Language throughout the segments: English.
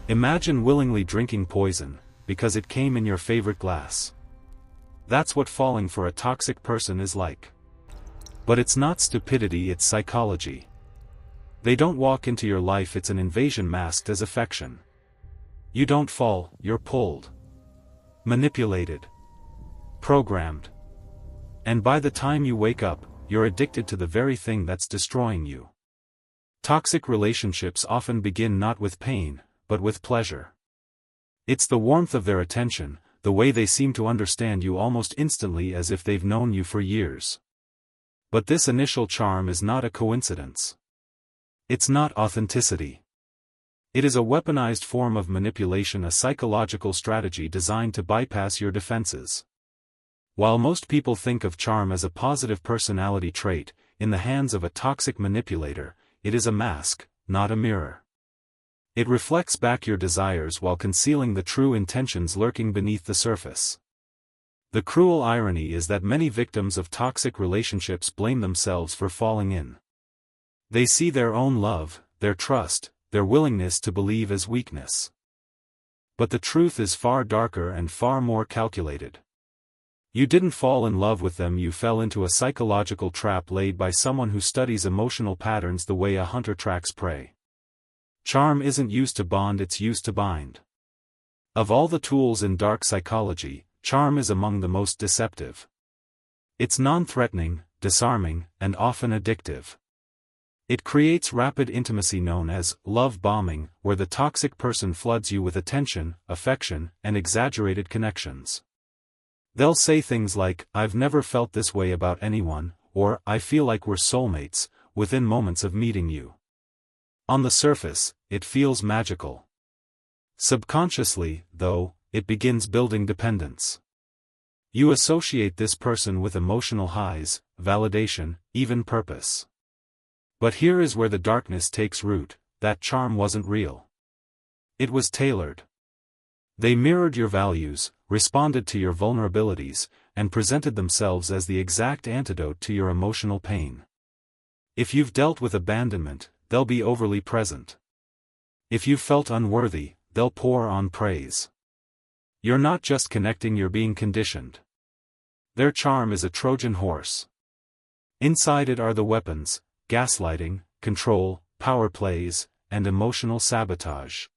Imagine willingly drinking poison, because it came in your favorite glass. That's what falling for a toxic person is like. But it's not stupidity, it's psychology. They don't walk into your life, it's an invasion masked as affection. You don't fall, you're pulled. Manipulated. Programmed. And by the time you wake up, you're addicted to the very thing that's destroying you. Toxic relationships often begin not with pain, but with pleasure. It's the warmth of their attention, the way they seem to understand you almost instantly as if they've known you for years. But this initial charm is not a coincidence. It's not authenticity. It is a weaponized form of manipulation, a psychological strategy designed to bypass your defenses. While most people think of charm as a positive personality trait, in the hands of a toxic manipulator, it is a mask, not a mirror. It reflects back your desires while concealing the true intentions lurking beneath the surface. The cruel irony is that many victims of toxic relationships blame themselves for falling in. They see their own love, their trust, their willingness to believe as weakness. But the truth is far darker and far more calculated. You didn't fall in love with them, you fell into a psychological trap laid by someone who studies emotional patterns the way a hunter tracks prey. Charm isn't used to bond, it's used to bind. Of all the tools in dark psychology, charm is among the most deceptive. It's non-threatening, disarming, and often addictive. It creates rapid intimacy known as love bombing, where the toxic person floods you with attention, affection, and exaggerated connections. They'll say things like, "I've never felt this way about anyone," or "I feel like we're soulmates," within moments of meeting you. On the surface, it feels magical. Subconsciously, though, it begins building dependence. You associate this person with emotional highs, validation, even purpose. But here is where the darkness takes root: that charm wasn't real. It was tailored. They mirrored your values, responded to your vulnerabilities, and presented themselves as the exact antidote to your emotional pain. If you've dealt with abandonment, they'll be overly present. If you've felt unworthy, they'll pour on praise. You're not just connecting, you're being conditioned. Their charm is a Trojan horse. Inside it are the weapons: gaslighting, control, power plays, and emotional sabotage.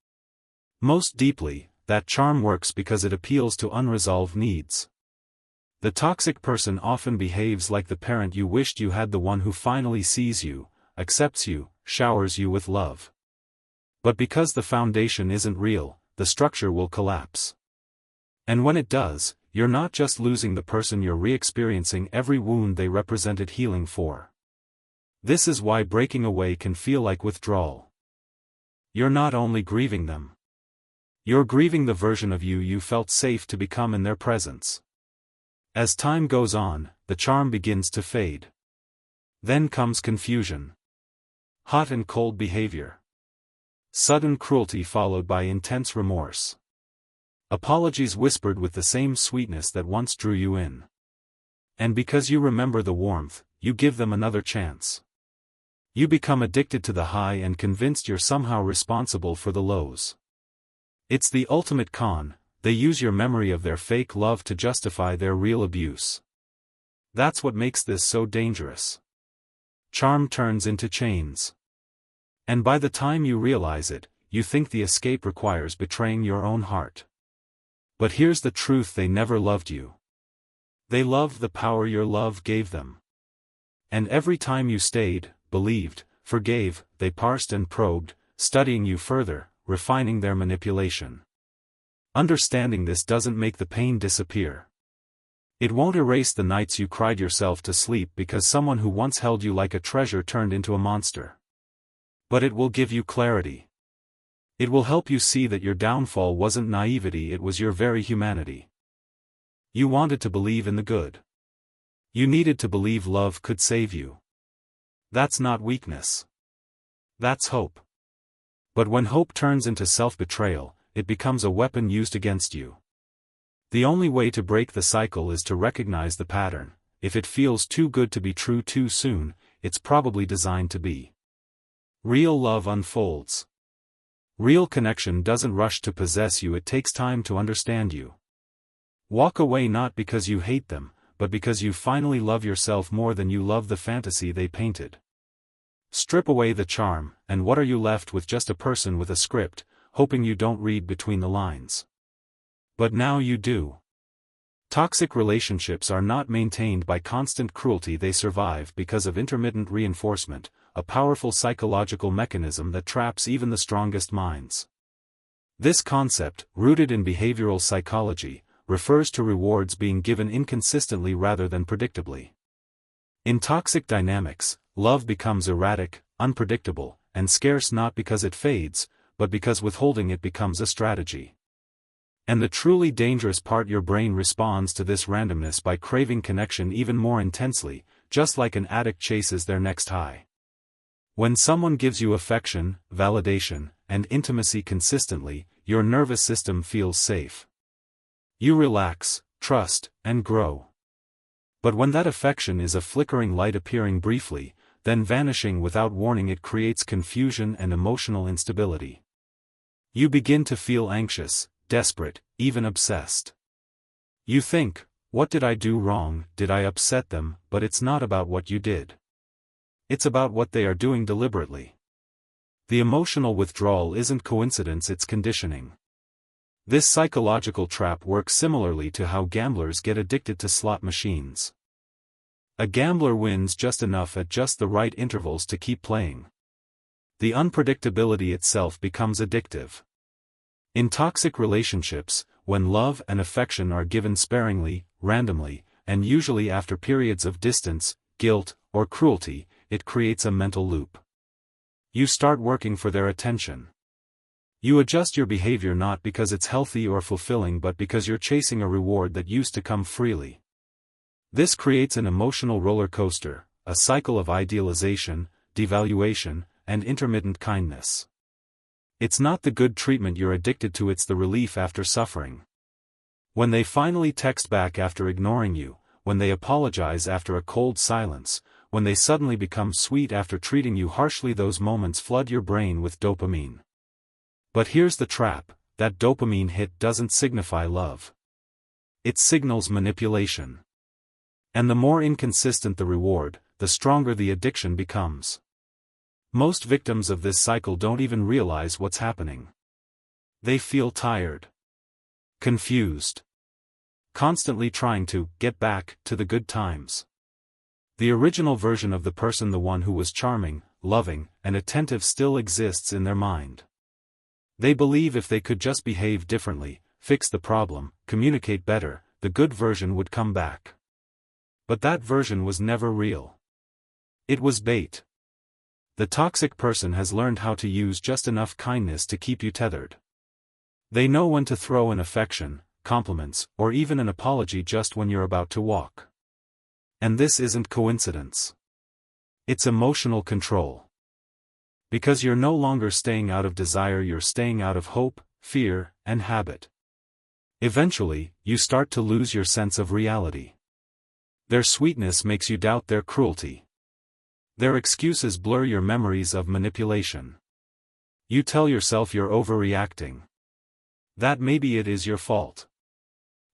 Most deeply, that charm works because it appeals to unresolved needs. The toxic person often behaves like the parent you wished you had, the one who finally sees you, accepts you, showers you with love. But because the foundation isn't real, the structure will collapse. And when it does, you're not just losing the person, you're re-experiencing every wound they represented healing for. This is why breaking away can feel like withdrawal. You're not only grieving them. You're grieving the version of you you felt safe to become in their presence. As time goes on, the charm begins to fade. Then comes confusion. Hot and cold behavior. Sudden cruelty followed by intense remorse. Apologies whispered with the same sweetness that once drew you in. And because you remember the warmth, you give them another chance. You become addicted to the high and convinced you're somehow responsible for the lows. It's the ultimate con: they use your memory of their fake love to justify their real abuse. That's what makes this so dangerous. Charm turns into chains. And by the time you realize it, you think the escape requires betraying your own heart. But here's the truth: they never loved you. They loved the power your love gave them. And every time you stayed, believed, forgave, they parsed and probed, studying you further, refining their manipulation. Understanding this doesn't make the pain disappear. It won't erase the nights you cried yourself to sleep because someone who once held you like a treasure turned into a monster. But it will give you clarity. It will help you see that your downfall wasn't naivety, it was your very humanity. You wanted to believe in the good. You needed to believe love could save you. That's not weakness. That's hope. But when hope turns into self-betrayal, it becomes a weapon used against you. The only way to break the cycle is to recognize the pattern. If it feels too good to be true too soon, it's probably designed to be. Real love unfolds. Real connection doesn't rush to possess you, it takes time to understand you. Walk away not because you hate them, but because you finally love yourself more than you love the fantasy they painted. Strip away the charm, and what are you left with? Just a person with a script, hoping you don't read between the lines. But now you do. Toxic relationships are not maintained by constant cruelty, they survive because of intermittent reinforcement, a powerful psychological mechanism that traps even the strongest minds. This concept, rooted in behavioral psychology, refers to rewards being given inconsistently rather than predictably. In toxic dynamics, love becomes erratic, unpredictable, and scarce not because it fades, but because withholding it becomes a strategy. And the truly dangerous part, your brain responds to this randomness by craving connection even more intensely, just like an addict chases their next high. When someone gives you affection, validation, and intimacy consistently, your nervous system feels safe. You relax, trust, and grow. But when that affection is a flickering light appearing briefly, then vanishing without warning, it creates confusion and emotional instability. You begin to feel anxious, desperate, even obsessed. You think, what did I do wrong? Did I upset them? But it's not about what you did. It's about what they are doing deliberately. The emotional withdrawal isn't coincidence, it's conditioning. This psychological trap works similarly to how gamblers get addicted to slot machines. A gambler wins just enough at just the right intervals to keep playing. The unpredictability itself becomes addictive. In toxic relationships, when love and affection are given sparingly, randomly, and usually after periods of distance, guilt, or cruelty, it creates a mental loop. You start working for their attention. You adjust your behavior not because it's healthy or fulfilling, but because you're chasing a reward that used to come freely. This creates an emotional roller coaster, a cycle of idealization, devaluation, and intermittent kindness. It's not the good treatment you're addicted to, it's the relief after suffering. When they finally text back after ignoring you, when they apologize after a cold silence, when they suddenly become sweet after treating you harshly, those moments flood your brain with dopamine. But here's the trap, that dopamine hit doesn't signify love. It signals manipulation. And the more inconsistent the reward, the stronger the addiction becomes. Most victims of this cycle don't even realize what's happening. They feel tired, confused, constantly trying to get back to the good times. The original version of the person, the one who was charming, loving, and attentive, still exists in their mind. They believe if they could just behave differently, fix the problem, communicate better, the good version would come back. But that version was never real. It was bait. The toxic person has learned how to use just enough kindness to keep you tethered. They know when to throw an affection, compliments, or even an apology just when you're about to walk. And this isn't coincidence. It's emotional control. Because you're no longer staying out of desire, you're staying out of hope, fear, and habit. Eventually, you start to lose your sense of reality. Their sweetness makes you doubt their cruelty. Their excuses blur your memories of manipulation. You tell yourself you're overreacting. That maybe it is your fault.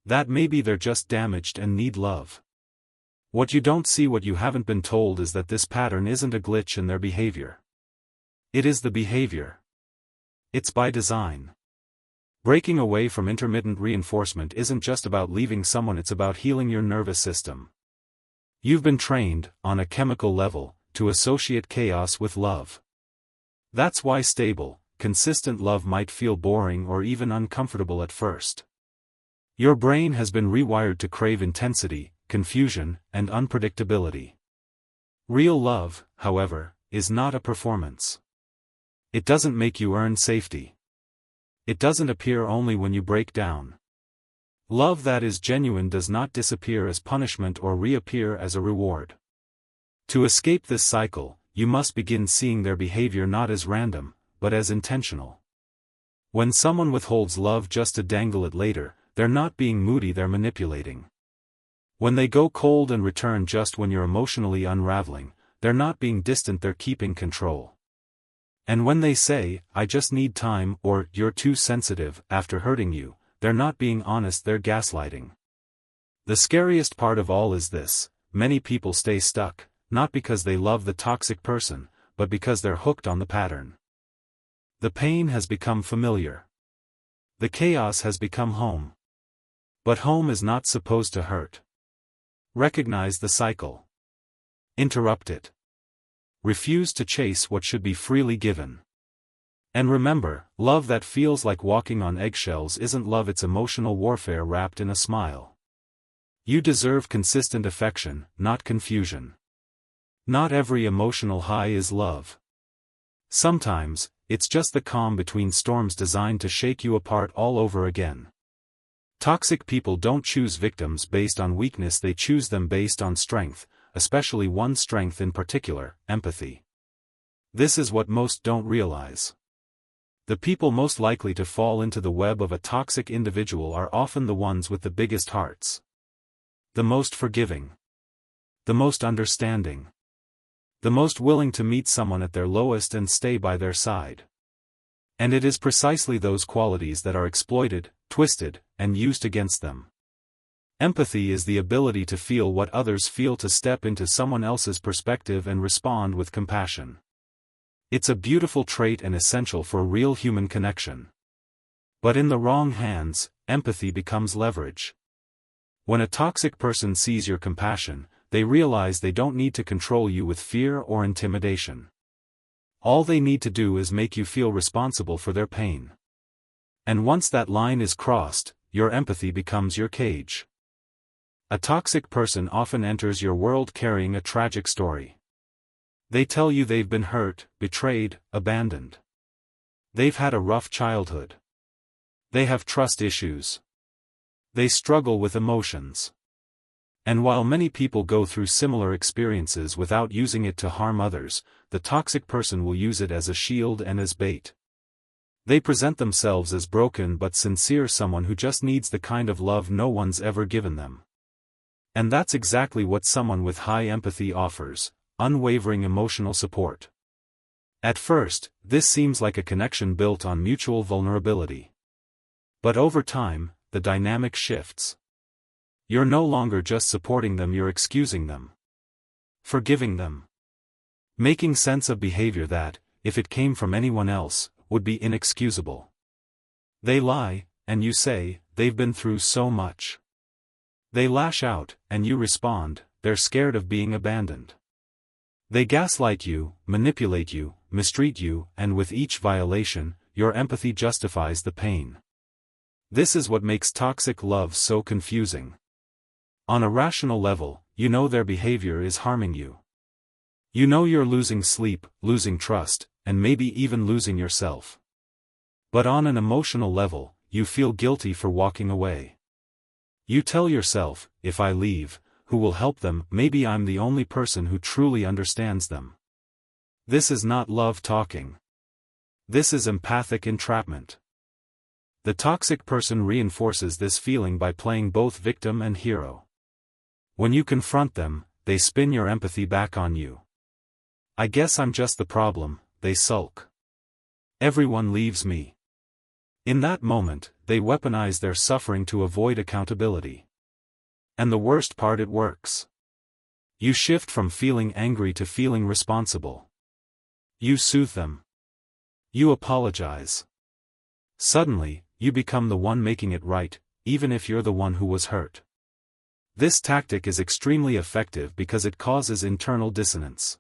That maybe they're just damaged and need love. What you don't see, what you haven't been told, is that this pattern isn't a glitch in their behavior. It is the behavior. It's by design. Breaking away from intermittent reinforcement isn't just about leaving someone, it's about healing your nervous system. You've been trained, on a chemical level, to associate chaos with love. That's why stable, consistent love might feel boring or even uncomfortable at first. Your brain has been rewired to crave intensity, confusion, and unpredictability. Real love, however, is not a performance. It doesn't make you earn safety. It doesn't appear only when you break down. Love that is genuine does not disappear as punishment or reappear as a reward. To escape this cycle, you must begin seeing their behavior not as random, but as intentional. When someone withholds love just to dangle it later, they're not being moody, they're manipulating. When they go cold and return just when you're emotionally unraveling, they're not being distant, they're keeping control. And when they say, "I just need time," or "you're too sensitive," after hurting you, they're not being honest, they're gaslighting. The scariest part of all is this: many people stay stuck, not because they love the toxic person, but because they're hooked on the pattern. The pain has become familiar. The chaos has become home. But home is not supposed to hurt. Recognize the cycle. Interrupt it. Refuse to chase what should be freely given. And remember, love that feels like walking on eggshells isn't love, it's emotional warfare wrapped in a smile. You deserve consistent affection, not confusion. Not every emotional high is love. Sometimes, it's just the calm between storms designed to shake you apart all over again. Toxic people don't choose victims based on weakness, they choose them based on strength, especially one strength in particular: empathy. This is what most don't realize. The people most likely to fall into the web of a toxic individual are often the ones with the biggest hearts. The most forgiving. The most understanding. The most willing to meet someone at their lowest and stay by their side. And it is precisely those qualities that are exploited, twisted, and used against them. Empathy is the ability to feel what others feel, to step into someone else's perspective and respond with compassion. It's a beautiful trait and essential for real human connection. But in the wrong hands, empathy becomes leverage. When a toxic person sees your compassion, they realize they don't need to control you with fear or intimidation. All they need to do is make you feel responsible for their pain. And once that line is crossed, your empathy becomes your cage. A toxic person often enters your world carrying a tragic story. They tell you they've been hurt, betrayed, abandoned. They've had a rough childhood. They have trust issues. They struggle with emotions. And while many people go through similar experiences without using it to harm others, the toxic person will use it as a shield and as bait. They present themselves as broken but sincere, someone who just needs the kind of love no one's ever given them. And that's exactly what someone with high empathy offers: unwavering emotional support. At first, this seems like a connection built on mutual vulnerability. But over time, the dynamic shifts. You're no longer just supporting them, you're excusing them. Forgiving them. Making sense of behavior that, if it came from anyone else, would be inexcusable. They lie, and you say, they've been through so much. They lash out, and you respond, they're scared of being abandoned. They gaslight you, manipulate you, mistreat you, and with each violation, your empathy justifies the pain. This is what makes toxic love so confusing. On a rational level, you know their behavior is harming you. You know you're losing sleep, losing trust, and maybe even losing yourself. But on an emotional level, you feel guilty for walking away. You tell yourself, if I leave, who will help them? Maybe I'm the only person who truly understands them. This is not love talking. This is empathic entrapment. The toxic person reinforces this feeling by playing both victim and hero. When you confront them, they spin your empathy back on you. I guess I'm just the problem, they sulk. Everyone leaves me. In that moment, they weaponize their suffering to avoid accountability. And the worst part, it works. You shift from feeling angry to feeling responsible. You soothe them. You apologize. Suddenly, you become the one making it right, even if you're the one who was hurt. This tactic is extremely effective because it causes internal dissonance.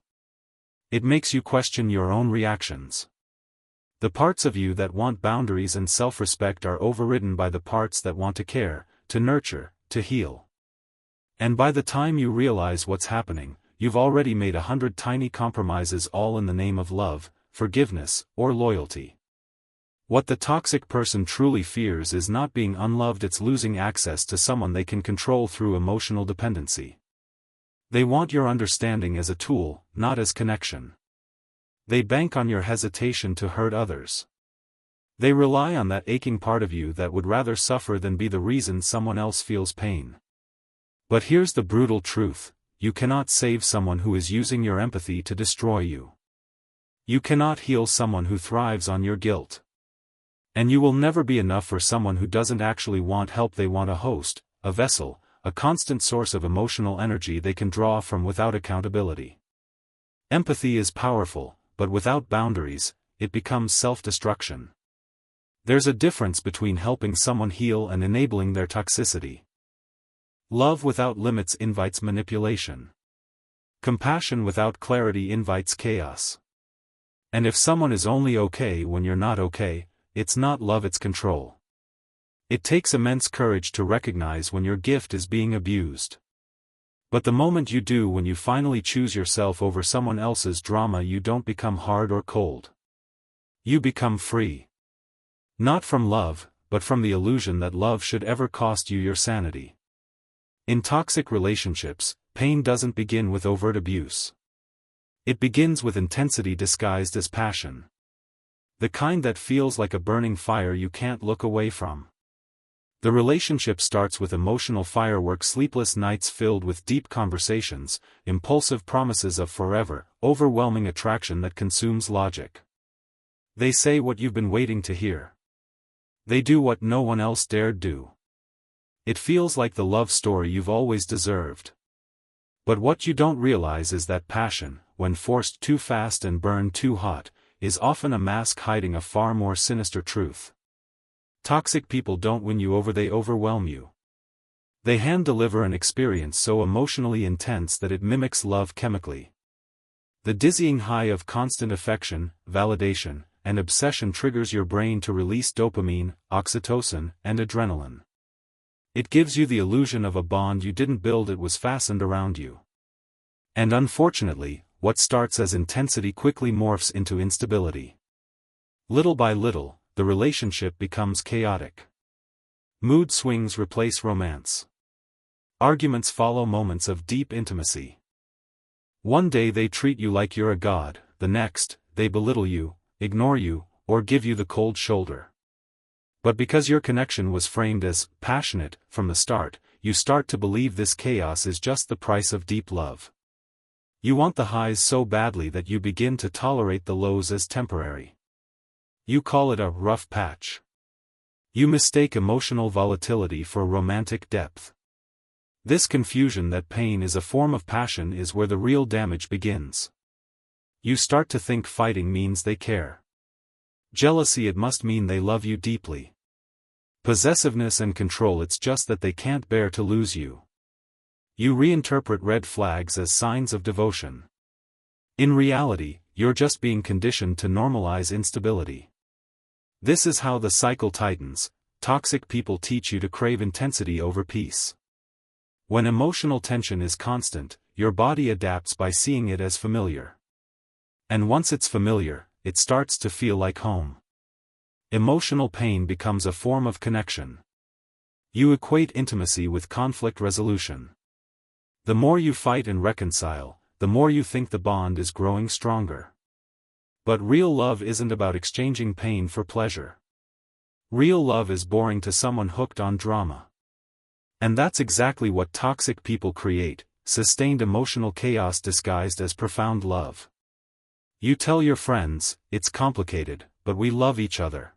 It makes you question your own reactions. The parts of you that want boundaries and self-respect are overridden by the parts that want to care, to nurture, to heal. And by the time you realize what's happening, you've already made 100 tiny compromises, all in the name of love, forgiveness, or loyalty. What the toxic person truly fears is not being unloved, it's losing access to someone they can control through emotional dependency. They want your understanding as a tool, not as connection. They bank on your hesitation to hurt others. They rely on that aching part of you that would rather suffer than be the reason someone else feels pain. But here's the brutal truth: you cannot save someone who is using your empathy to destroy you. You cannot heal someone who thrives on your guilt. And you will never be enough for someone who doesn't actually want help. They want a host, a vessel, a constant source of emotional energy they can draw from without accountability. Empathy is powerful, but without boundaries, it becomes self-destruction. There's a difference between helping someone heal and enabling their toxicity. Love without limits invites manipulation. Compassion without clarity invites chaos. And if someone is only okay when you're not okay, it's not love, it's control. It takes immense courage to recognize when your gift is being abused. But the moment you do, when you finally choose yourself over someone else's drama, you don't become hard or cold. You become free. Not from love, but from the illusion that love should ever cost you your sanity. In toxic relationships, pain doesn't begin with overt abuse. It begins with intensity disguised as passion. The kind that feels like a burning fire you can't look away from. The relationship starts with emotional fireworks, sleepless nights filled with deep conversations, impulsive promises of forever, overwhelming attraction that consumes logic. They say what you've been waiting to hear. They do what no one else dared do. It feels like the love story you've always deserved. But what you don't realize is that passion, when forced too fast and burned too hot, is often a mask hiding a far more sinister truth. Toxic people don't win you over, they overwhelm you. They hand-deliver an experience so emotionally intense that it mimics love chemically. The dizzying high of constant affection, validation, and obsession triggers your brain to release dopamine, oxytocin, and adrenaline. It gives you the illusion of a bond you didn't build, it was fastened around you. And unfortunately, what starts as intensity quickly morphs into instability. Little by little, the relationship becomes chaotic. Mood swings replace romance. Arguments follow moments of deep intimacy. One day they treat you like you're a god, the next, they belittle you, ignore you, or give you the cold shoulder. But because your connection was framed as passionate from the start, you start to believe this chaos is just the price of deep love. You want the highs so badly that you begin to tolerate the lows as temporary. You call it a rough patch. You mistake emotional volatility for romantic depth. This confusion that pain is a form of passion is where the real damage begins. You start to think fighting means they care. Jealousy, it must mean they love you deeply. Possessiveness and control, it's just that they can't bear to lose you. You reinterpret red flags as signs of devotion. In reality, you're just being conditioned to normalize instability. This is how the cycle tightens. Toxic people teach you to crave intensity over peace. When emotional tension is constant, your body adapts by seeing it as familiar. And once it's familiar, it starts to feel like home. Emotional pain becomes a form of connection. You equate intimacy with conflict resolution. The more you fight and reconcile, the more you think the bond is growing stronger. But real love isn't about exchanging pain for pleasure. Real love is boring to someone hooked on drama. And that's exactly what toxic people create, sustained emotional chaos disguised as profound love. You tell your friends, it's complicated, but we love each other.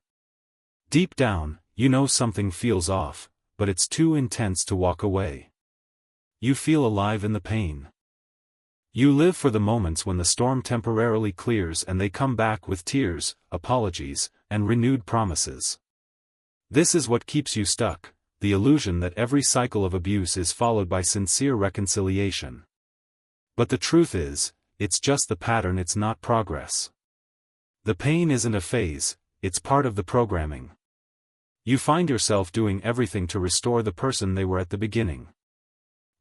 Deep down, you know something feels off, but it's too intense to walk away. You feel alive in the pain. You live for the moments when the storm temporarily clears and they come back with tears, apologies, and renewed promises. This is what keeps you stuck, the illusion that every cycle of abuse is followed by sincere reconciliation. But the truth is, it's just the pattern, it's not progress. The pain isn't a phase, it's part of the programming. You find yourself doing everything to restore the person they were at the beginning.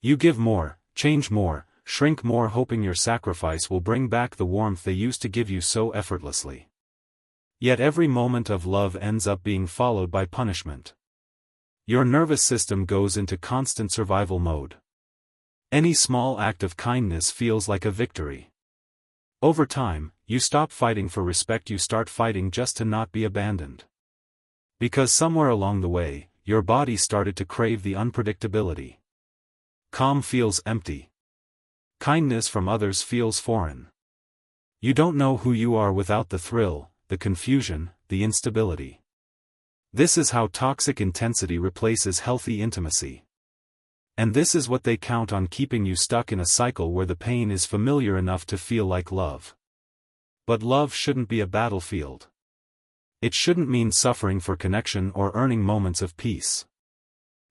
You give more, change more, shrink more, hoping your sacrifice will bring back the warmth they used to give you so effortlessly. Yet every moment of love ends up being followed by punishment. Your nervous system goes into constant survival mode. Any small act of kindness feels like a victory. Over time, you stop fighting for respect, you start fighting just to not be abandoned. Because somewhere along the way, your body started to crave the unpredictability. Calm feels empty. Kindness from others feels foreign. You don't know who you are without the thrill, the confusion, the instability. This is how toxic intensity replaces healthy intimacy. And this is what they count on, keeping you stuck in a cycle where the pain is familiar enough to feel like love. But love shouldn't be a battlefield. It shouldn't mean suffering for connection or earning moments of peace.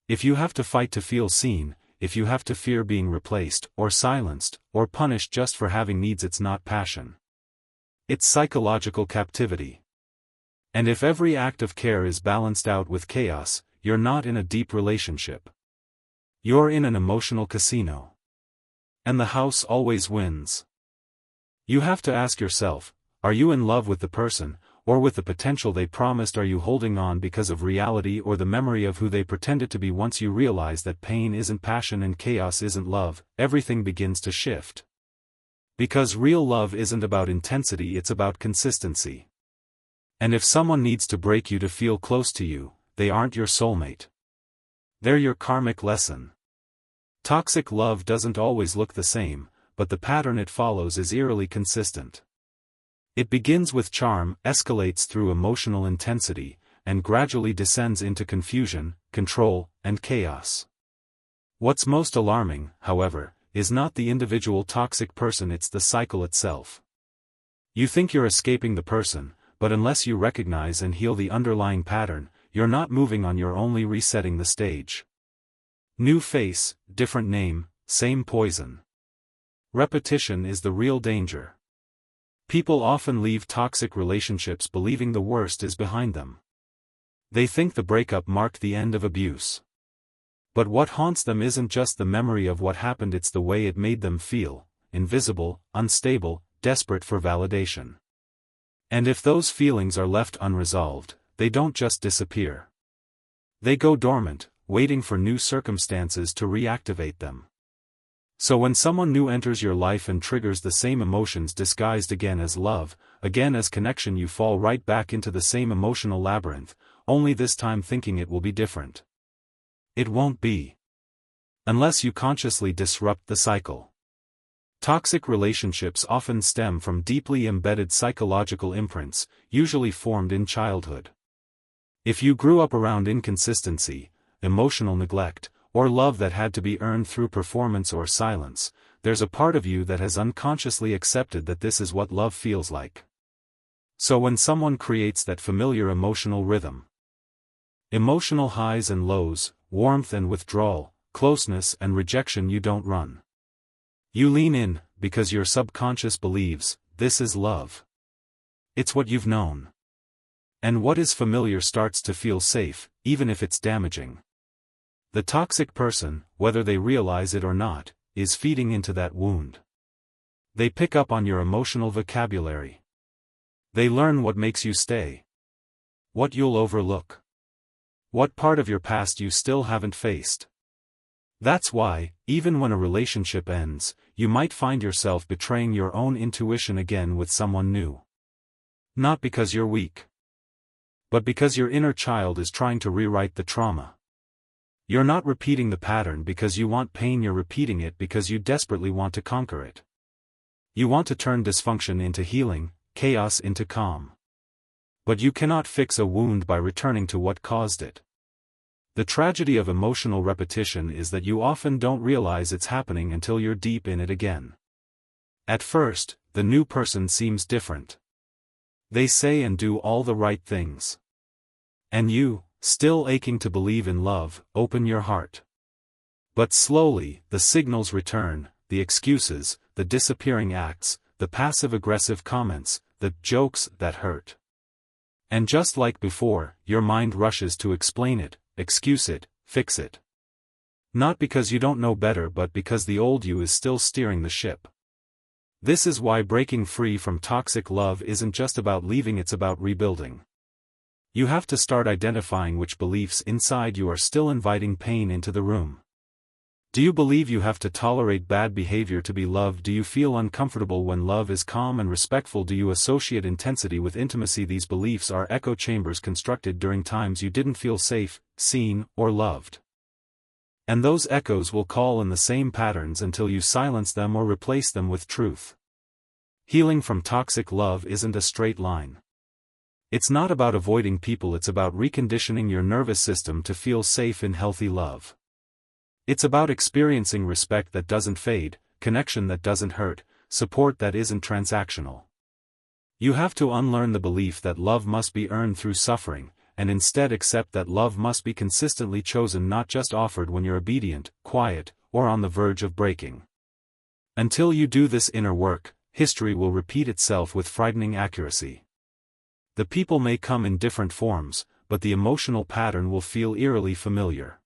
If you have to fight to feel seen, if you have to fear being replaced, or silenced, or punished just for having needs, it's not passion. It's psychological captivity. And if every act of care is balanced out with chaos, you're not in a deep relationship. You're in an emotional casino. And the house always wins. You have to ask yourself, are you in love with the person, or with the potential they promised? Are you holding on because of reality or the memory of who they pretended to be? Once you realize that pain isn't passion and chaos isn't love, everything begins to shift. Because real love isn't about intensity, it's about consistency. And if someone needs to break you to feel close to you, they aren't your soulmate. They're your karmic lesson. Toxic love doesn't always look the same, but the pattern it follows is eerily consistent. It begins with charm, escalates through emotional intensity, and gradually descends into confusion, control, and chaos. What's most alarming, however, is not the individual toxic person, it's the cycle itself. You think you're escaping the person, but unless you recognize and heal the underlying pattern, you're not moving on, you're only resetting the stage. New face, different name, same poison. Repetition is the real danger. People often leave toxic relationships believing the worst is behind them. They think the breakup marked the end of abuse. But what haunts them isn't just the memory of what happened, it's the way it made them feel, invisible, unstable, desperate for validation. And if those feelings are left unresolved, they don't just disappear. They go dormant, waiting for new circumstances to reactivate them. So when someone new enters your life and triggers the same emotions disguised again as love, again as connection, you fall right back into the same emotional labyrinth, only this time thinking it will be different. It won't be. Unless you consciously disrupt the cycle. Toxic relationships often stem from deeply embedded psychological imprints, usually formed in childhood. If you grew up around inconsistency, emotional neglect, or love that had to be earned through performance or silence, there's a part of you that has unconsciously accepted that this is what love feels like. So when someone creates that familiar emotional rhythm, emotional highs and lows, warmth and withdrawal, closeness and rejection, you don't run. You lean in, because your subconscious believes, this is love. It's what you've known. And what is familiar starts to feel safe, even if it's damaging. The toxic person, whether they realize it or not, is feeding into that wound. They pick up on your emotional vocabulary. They learn what makes you stay. What you'll overlook. What part of your past you still haven't faced. That's why, even when a relationship ends, you might find yourself betraying your own intuition again with someone new. Not because you're weak, but because your inner child is trying to rewrite the trauma. You're not repeating the pattern because you want pain, you're repeating it because you desperately want to conquer it. You want to turn dysfunction into healing, chaos into calm. But you cannot fix a wound by returning to what caused it. The tragedy of emotional repetition is that you often don't realize it's happening until you're deep in it again. At first, the new person seems different. They say and do all the right things. And you, still aching to believe in love, open your heart. But slowly, the signals return, the excuses, the disappearing acts, the passive-aggressive comments, the jokes that hurt. And just like before, your mind rushes to explain it, excuse it, fix it. Not because you don't know better, but because the old you is still steering the ship. This is why breaking free from toxic love isn't just about leaving, it's about rebuilding. You have to start identifying which beliefs inside you are still inviting pain into the room. Do you believe you have to tolerate bad behavior to be loved? Do you feel uncomfortable when love is calm and respectful? Do you associate intensity with intimacy? These beliefs are echo chambers constructed during times you didn't feel safe, seen, or loved. And those echoes will call in the same patterns until you silence them or replace them with truth. Healing from toxic love isn't a straight line. It's not about avoiding people, it's about reconditioning your nervous system to feel safe in healthy love. It's about experiencing respect that doesn't fade, connection that doesn't hurt, support that isn't transactional. You have to unlearn the belief that love must be earned through suffering, and instead accept that love must be consistently chosen, not just offered when you're obedient, quiet, or on the verge of breaking. Until you do this inner work, history will repeat itself with frightening accuracy. The people may come in different forms, but the emotional pattern will feel eerily familiar.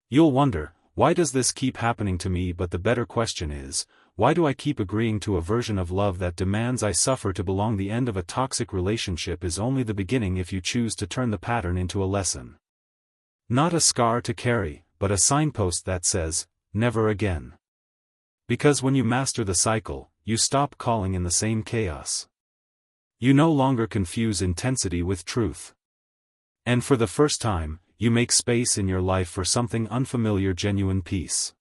You'll wonder, why does this keep happening to me? But the better question is, why do I keep agreeing to a version of love that demands I suffer to belong? The end of a toxic relationship is only the beginning if you choose to turn the pattern into a lesson. Not a scar to carry, but a signpost that says, never again. Because when you master the cycle, you stop calling in the same chaos. You no longer confuse intensity with truth. And for the first time, you make space in your life for something unfamiliar: genuine peace.